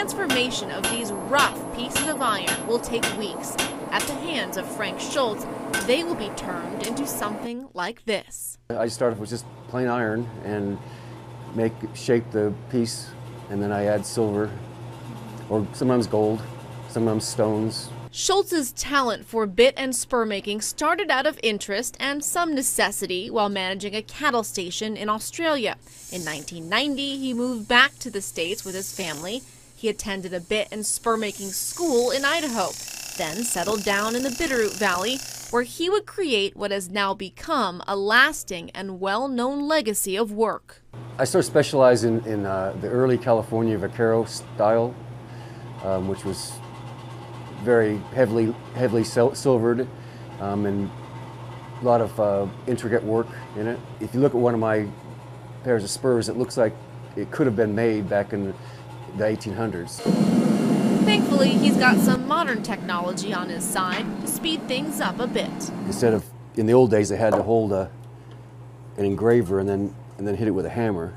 transformation of these rough pieces of iron will take weeks. At the hands of Frank Schultz, they will be turned into something like this. I started with just plain iron and shape the piece, and then I add silver, or sometimes gold, sometimes stones. Schultz's talent for bit and spur making started out of interest and some necessity while managing a cattle station in Australia. In 1990, he moved back to the States with his family. He attended a bit and spur making school in Idaho, then settled down in the Bitterroot Valley, where he would create what has now become a lasting and well-known legacy of work. I sort of specialized in the early California vaquero style, which was very heavily silvered, and a lot of intricate work in it. If you look at one of my pairs of spurs, it looks like it could have been made back in the 1800s. Thankfully, he's got some modern technology on his side to speed things up a bit. Instead of, in the old days, they had to hold an engraver and then hit it with a hammer.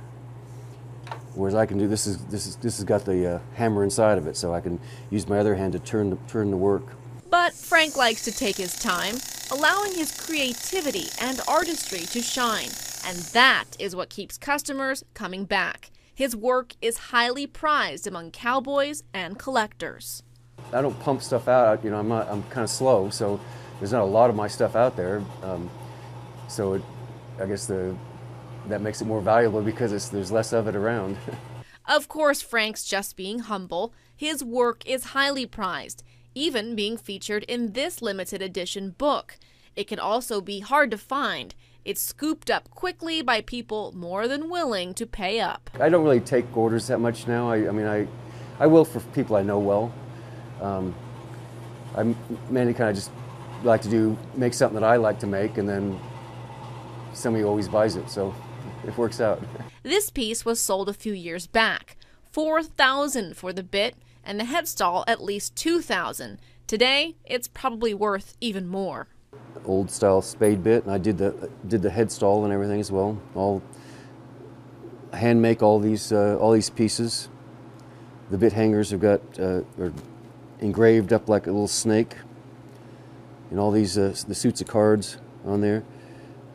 Whereas I can do this has got the hammer inside of it, so I can use my other hand to turn the work. But Frank likes to take his time, allowing his creativity and artistry to shine, and that is what keeps customers coming back. His work is highly prized among cowboys and collectors. I don't pump stuff out. You know, I'm kind of slow, so there's not a lot of my stuff out there. I guess that makes it more valuable because there's less of it around. Of course, Frank's just being humble. His work is highly prized, even being featured in this limited edition book. It can also be hard to find. It's scooped up quickly by people more than willing to pay up. I don't really take orders that much now. I will for people I know well. I mainly kind of just like to make something that I like to make, and then somebody always buys it, so it works out. This piece was sold a few years back. $4,000 for the bit, and the headstall at least $2,000. Today, it's probably worth even more. Old style spade bit, and I did the headstall and everything as well. All hand make all these pieces. The bit hangers have got are engraved up like a little snake, and all these the suits of cards on there.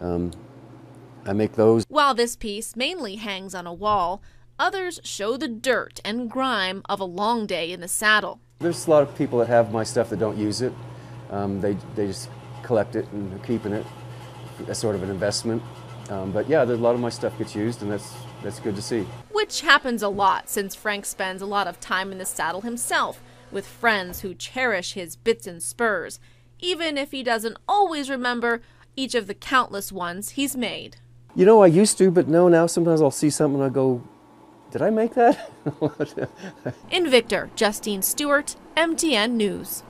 I make those. While this piece mainly hangs on a wall, others show the dirt and grime of a long day in the saddle. There's a lot of people that have my stuff that don't use it. They just collect it and are keeping it as sort of an investment. But yeah, a lot of my stuff gets used, and that's good to see. Which happens a lot, since Frank spends a lot of time in the saddle himself, with friends who cherish his bits and spurs, even if he doesn't always remember each of the countless ones he's made. You know, I used to, but no, now sometimes I'll see something and I'll go, did I make that? In Victor, Justine Stewart, MTN News.